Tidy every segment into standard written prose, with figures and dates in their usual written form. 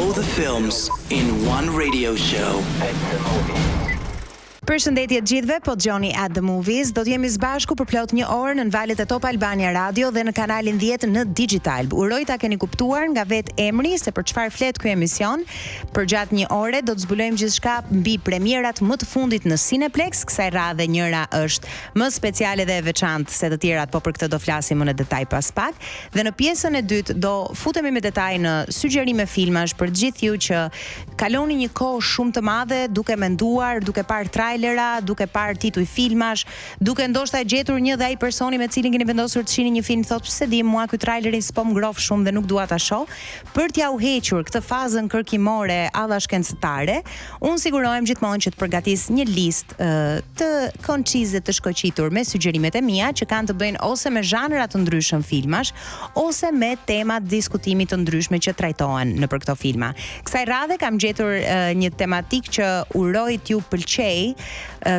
Know the films in one radio show. Përshëndetje të gjithëve, po dëgjoni At the Movies. Do të jemi së bashku për plot një orë në valët e Top Albania Radio dhe në kanalin 10 në Digital. Uroj ta keni kuptuar nga vetë emri se për çfarë flet ky emision. Për gjatë një ore do të zbulojmë gjithçka mbi premierat më të fundit në Cineplex. Kësaj radhe njëra është më speciale dhe e veçantë se të tjerat, po për këtë do flasim më në detaj pas pak. Dhe në pjesën e dytë do futemi me detaj në sugjerime filmash për gjithë ju që kaloni një kohë shumë të madhe duke menduar, duke parë trailera, duke parë tituj filmash, duke ndoshta gjetur një dhe ai personi me cilin keni vendosur të shihni një film thotë pse di mua ky traileri s'po më ngrof shumë dhe nuk dua ta shoh, për t'ia u hequr këtë fazën kërkimore alla shkencëtare, unë sigurohem gjithmonë që të përgatis një listë të koncize të shkoqitur me sugjerimet e mia që kanë të bëjnë ose me zhanra të ndryshëm filmash ose me tema diskutimi të ndryshme që trajtohen nëpër këto filma. Kësaj radhe kam gjetur një tematik që uroj t'ju pëlqej.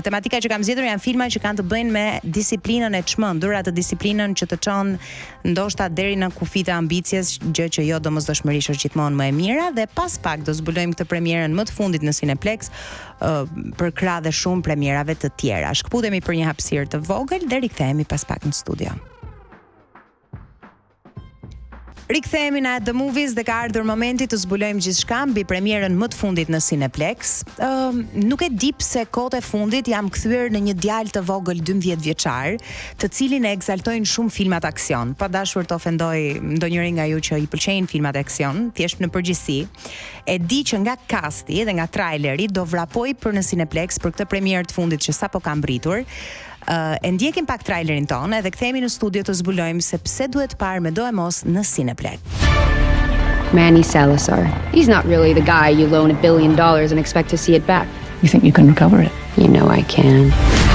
Tematika që kam zgjedhur janë filma që kanë të bëjnë me disiplinën e çmendur, atë disiplinën që të çon ndoshta deri në kufit e ambicjes, gjë që jo domosdoshmërisht është gjithmonë më e mira, dhe pas pak do zbulojmë këtë premierën më të fundit në Cineplex për krah dhe shumë premierave të tjera. Shkputemi për një hapësirë të vogël dhe rikthehemi pas pak në studio. Rikthehemi në At the Movies dhe ka ardhur momenti të zbulojmë gjithçka mbi premierën më të fundit në Cineplex. Nuk e di pse kohët e fundit jam kthyer në një djalë të vogël 12 vjeçar, të cilin e egzaltojnë shumë filmat aksion. Pa dashur të ofendoj ndonjërin nga ju që i pëlqejnë filmat aksion, thjesht në përgjithësi, e di që nga kasti dhe nga traileri do vrapoj për në Cineplex për këtë premierë të fundit që sapo ka mbritur. E ndjekim pak trailerin tonë edhe kthehemi në studio të zbulojmë se pse duhet parë me do e mos në Cineplex. Manny Salazar. He's not really the guy you loan $1 billion and expect to see it back. You think you can recover it? You know I can.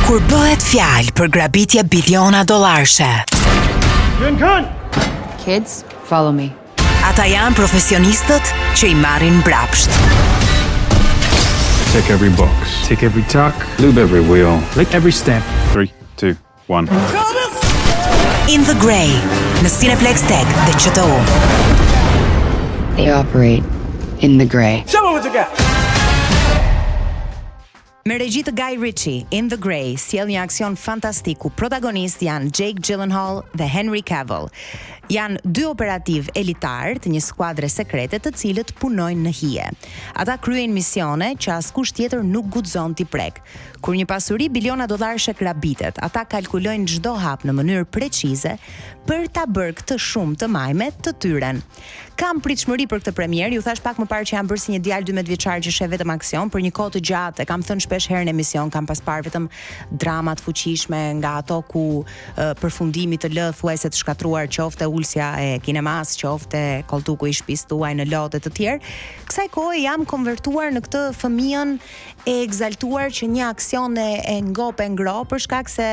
Kur bëhet fjalë për grabitje biliona dollarësh. Kids, follow me. Ata janë profesionistët që i marrin mbrapsht. Check every box. Tick every tuck. Lube every wheel. Lick every step. 3, 2, 1. In the Grey, në Cineplex Tech dhe QTO. They operate in the gray. Me regji të Guy Ritchie, In the Grey sjell një aksion fantastik ku protagonist janë Jake Gyllenhaal dhe Henry Cavill. Janë dy operativ elitar të një skuadre sekrete të cilët punojnë në hije. Ata kryejnë misione që askush tjetër nuk guxon t'i prek. Kur një pasuri biliona dollarësh grabitet, ata kalkulojnë çdo hap në mënyrë precize për ta bërë këtë shumë të majme të tyren. Kam pritshmëri për këtë premierë, ju thash pak më parë që jam bërë si një djalë 12 vjeçar që sheh vetëm aksion për një kohë të gjatë. E kam thënë shpesh herë në emision, kam pas parë vetëm drama të fuqishme nga ato ku përfundimi të lë thuajse të shkatruar, qofte ulsja e kinemas, qofte koltuku i shtëpisë tuaj në lote të tjerë. Kësaj kohe jam konvertuar në këtë fëmijën e egzaltuar që një aksion e ngop e ngro për shkak se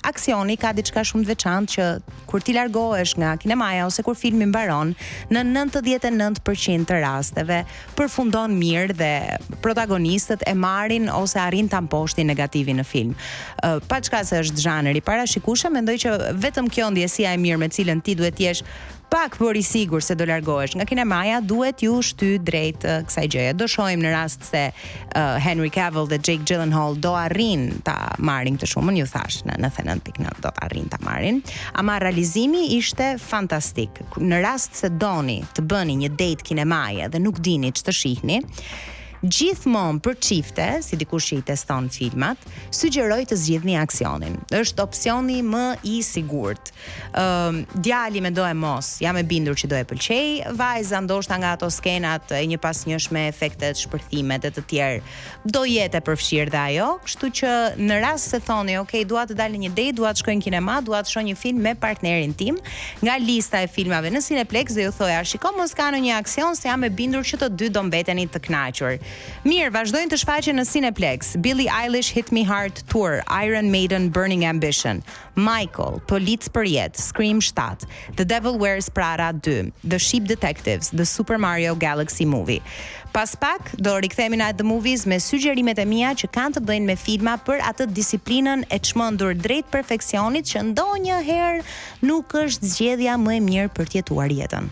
aksioni ka diçka shumë të veçantë që kur ti largohesh nga kinemaja ose kur filmi mbaron, në 99% të rasteve përfundon mirë dhe protagonistët e marrin ose arrin ta mposhtin negativin në film. Pa çka se është zhanri parashikueshëm, mendoj që vetëm kjo ndjesia e mirë me cilën ti duhet jesh pak për i sigur se do largohesh nga kinemaja, duhet ju shty drejt kësaj gjëje. Do shohim në rast se Henry Cavill dhe Jake Gyllenhaal do arrin ta marrin këtë shumën, ju thash në 99.9 do ta arrin ta marrin, ama realizimi ishte fantastik. Në rast se doni të bëni një date kinemaje dhe nuk dini ç'të shihni, gjithmonë për çifte, si dikush që i teston filmat, sugjeroj të zgjidhni aksionin. Është opsioni më i sigurt. Djali me do e mos, jam e bindur që do e pëlqej, vajza ndoshta nga ato skenat e një pasnjëshme, efektet, shpërthimet e të tjerë, do jetë e përfshirë dhe ajo, kështu që në rast se thoni, okay, dua të dalë në një date, dua të shkoj në kinema, dua të shoh një film me partnerin tim, nga lista e filmave në Cineplex dhe ju thoja, shiko mos ka në një aksion se jam e bindur që të dy do mbeteni të kënaqur. Mirë, vazhdojnë të shfaqen në Cineplex. Billie Eilish Hit Me Hard Tour, Iron Maiden Burning Ambition, Michael, Polic për jetë, Scream 7, The Devil Wears Prada 2, The Sheep Detectives, The Super Mario Galaxy Movie. Pas pak, do rikthehemi në At the Movies me sugjerimet e mia që kanë të bëjnë me filma për atë disiplinën e çmendur drejt perfeksionit që ndonjëherë nuk është zgjedhja më e mirë për të jetuar jetën.